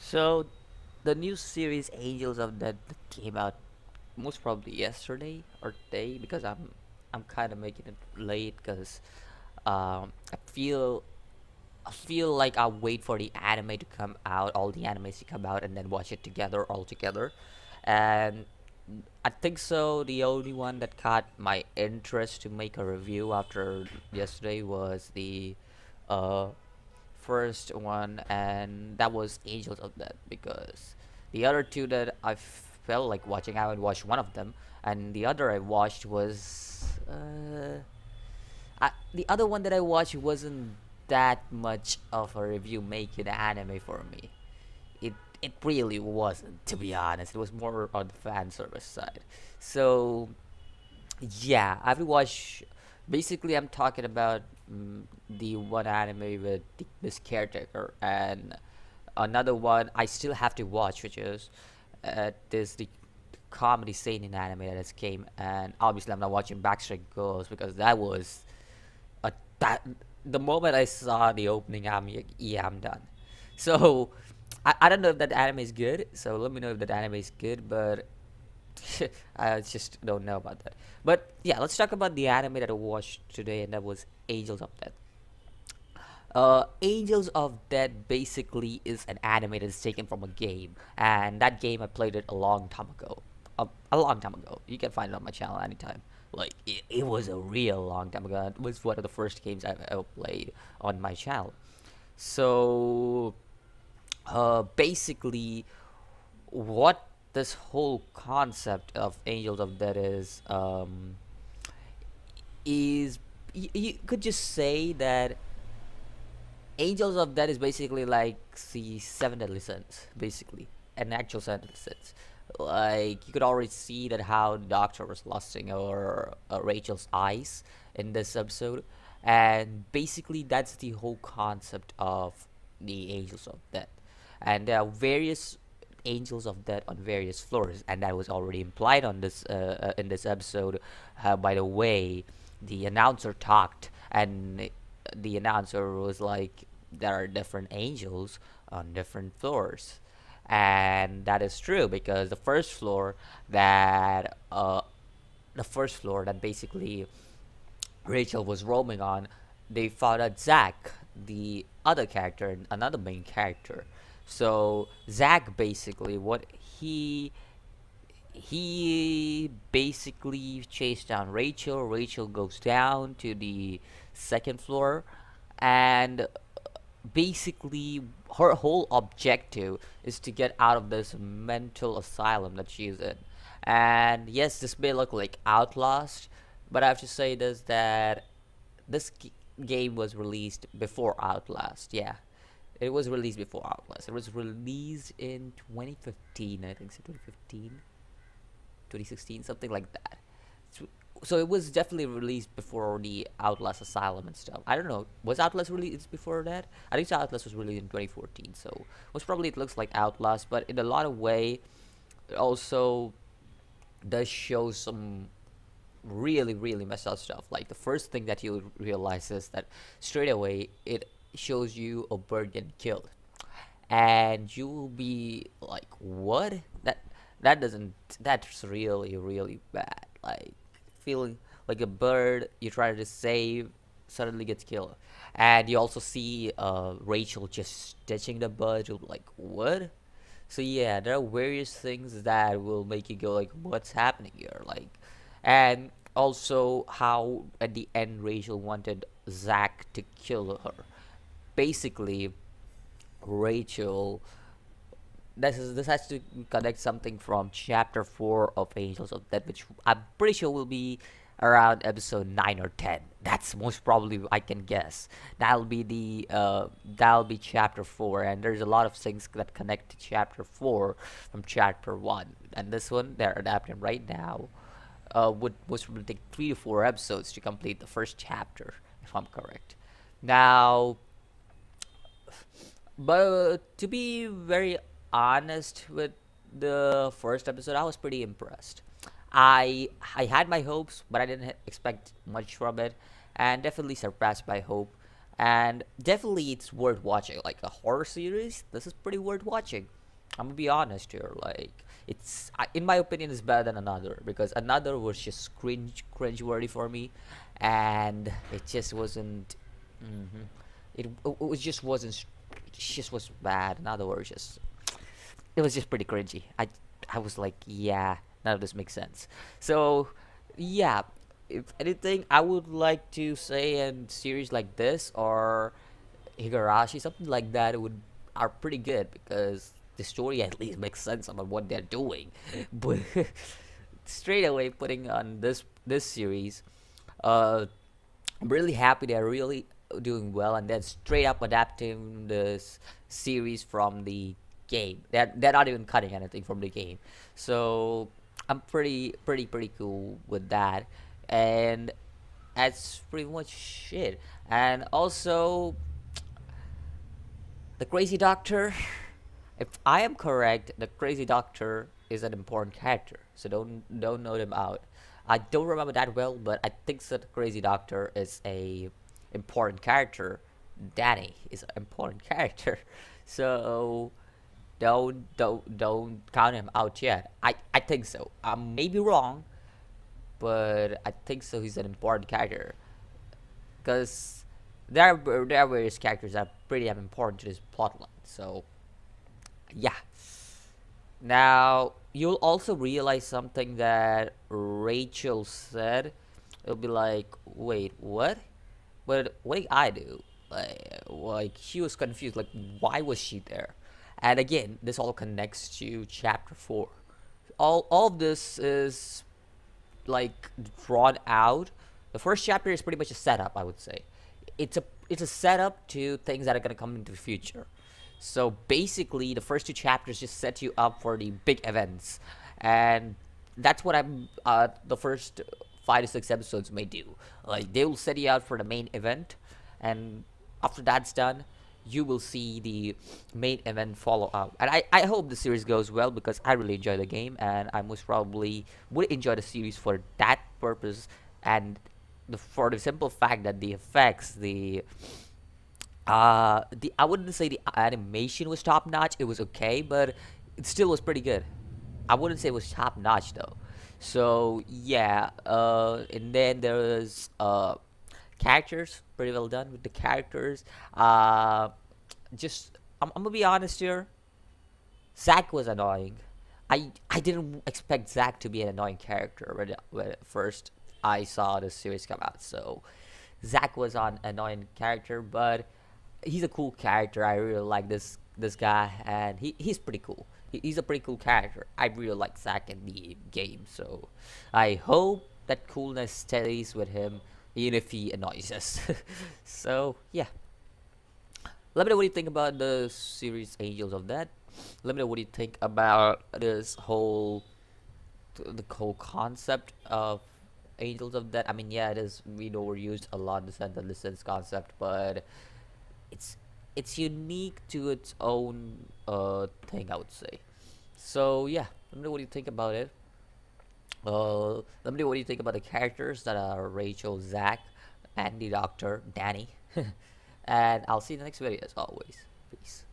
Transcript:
So, the new series Angels of Dead that came out most probably yesterday or today because I'm kind of making it late because I feel like I'll wait for the anime to come out, all the animes to come out, and then watch it together all together. And I think so. The only one that caught my interest to make a review after yesterday was the uh, first one, and that was Angels of Death because the other two that I felt like watching, I would watch one of them, and the other I watched was the other one that I watched wasn't that much of a review making anime for me. It really wasn't, to be honest. It was more on the fan service side. So yeah, I've watched. Basically, I'm talking about the one anime with this caretaker, and another one I still have to watch, which is this the comedy seinen anime that has came, and obviously I'm not watching Backstreet Girls because that was a that the moment I saw the opening, yeah, I'm done. So I don't know if that anime is good. So let me know if that anime is good, but I just don't know about that. But yeah, let's talk about the anime that I watched today, and that was Angels of Death. Angels of Death basically is an anime that is taken from a game, and that game I played it a long time ago. A long time ago. You can find it on my channel anytime. Like it was a real long time ago. It was one of the first games I've ever played on my channel. So basically, what this whole concept of Angels of Death is you could just say that Angels of Death is basically like the seven deadly sins, basically, an actual seven deadly sins. Like you could already see that how the doctor was lusting over Rachel's eyes in this episode, and basically that's the whole concept of the Angels of Death. And there are various Angels of Death on various floors, and that was already implied on this in this episode. By the way, the announcer talked, and the announcer was like, "There are different angels on different floors," and that is true because the first floor that basically Rachel was roaming on, they found out Zach, the other character, another main character. So Zach basically what he basically chased down Rachel. Rachel goes down to the second floor, and basically her whole objective is to get out of this mental asylum that she's in. And yes, this may look like Outlast, but I have to say this that this game was released before Outlast. Yeah, it was released before Outlast. It was released in 2015, I think so, 2015, 2016, something like that. So it was definitely released before the Outlast Asylum and stuff. I don't know. Was Outlast released before that? I think so Outlast was released in 2014. So most probably it looks like Outlast, but in a lot of way, it also does show some really really messed up stuff. Like the first thing that you realize is that straight away it shows you a bird getting killed, and you will be like, "What? That doesn't. That's really really bad." Like feeling like a bird you try to save suddenly gets killed, and you also see Rachel just stitching the bird. You're like, "What?" So yeah, there are various things that will make you go like, "What's happening here?" Like, and also how at the end Rachel wanted Zach to kill her. Basically, Rachel. This has to connect something from chapter 4 of Angels of Death, which I'm pretty sure will be around episode 9 or 10. That's most probably I can guess. That'll be chapter 4, and there's a lot of things that connect to chapter 4 from chapter 1. And this one they're adapting right now. Would most probably take 3 to 4 episodes to complete the first chapter, if I'm correct. Now, but to be very honest with the first episode, I was pretty impressed. I had my hopes, but I didn't expect much from it, and definitely surpassed my hope. and definitely it's worth watching. Like a horror series, this is pretty worth watching. I'm gonna be honest here. Like in my opinion, it's better than another because another was just cringe-worthy for me, and it just wasn't. hmm it was just wasn't. It just was bad. Another was just. It was just pretty cringy. I was like, yeah, none of this makes sense. So, yeah, if anything, I would like to say in series like this or Higurashi, something like that would are pretty good because the story at least makes sense about what they're doing. But straight away putting on this series, uh, I'm really happy they're really doing well, and then straight up adapting this series from the game. They're not even cutting anything from the game, so I'm pretty cool with that, and that's pretty much it. And also, the Crazy Doctor. If I am correct, the Crazy Doctor is an important character, so don't note him out. I don't remember that well, but I think that the Crazy Doctor is a important character. Danny is an important character, so don't count him out yet. I think so. I may be wrong, but I think so. He's an important character because there are various characters that are pretty damn important to this plotline. So yeah. Now, you'll also realize something that Rachel said. It'll be like, wait, what? But what did I do? Like she was confused. Like, why was she there? And again, this all connects to chapter 4. All of this is like drawn out. The first chapter is pretty much a setup, I would say. It's a setup to things that are gonna come into the future. So basically, the first two chapters just set you up for the big events, and that's what the first 5 to 6 episodes may do. Like they will set you out for the main event, and after that's done, you will see the main event follow up. And I hope the series goes well because I really enjoy the game, and I most probably would enjoy the series for that purpose, and for the simple fact that the effects, the I wouldn't say the animation was top notch. It was okay, but it still was pretty good. I wouldn't say it was top notch though. So yeah, and then there's characters pretty well done with the characters. Just I'm gonna be honest here. Zack was annoying. I didn't expect Zack to be an annoying character when first I saw this series come out. So Zack was an annoying character, but he's a cool character. I really like this guy, and he's pretty cool. He's a pretty cool character. I really like Zack in the game, so I hope that coolness stays with him, even if he annoys us. So yeah, let me know what you think about the series Angels of Death. Let me know what you think about this the whole concept of Angels of Death. I mean, yeah, it is we overused a lot, the Sent and Listens concept, but it's it's unique to its own thing, I would say. So yeah, let me know what you think about it. Let me know what you think about the characters that are Rachel, Zack, and the Doctor, Danny. And I'll see you in the next video as always. Peace.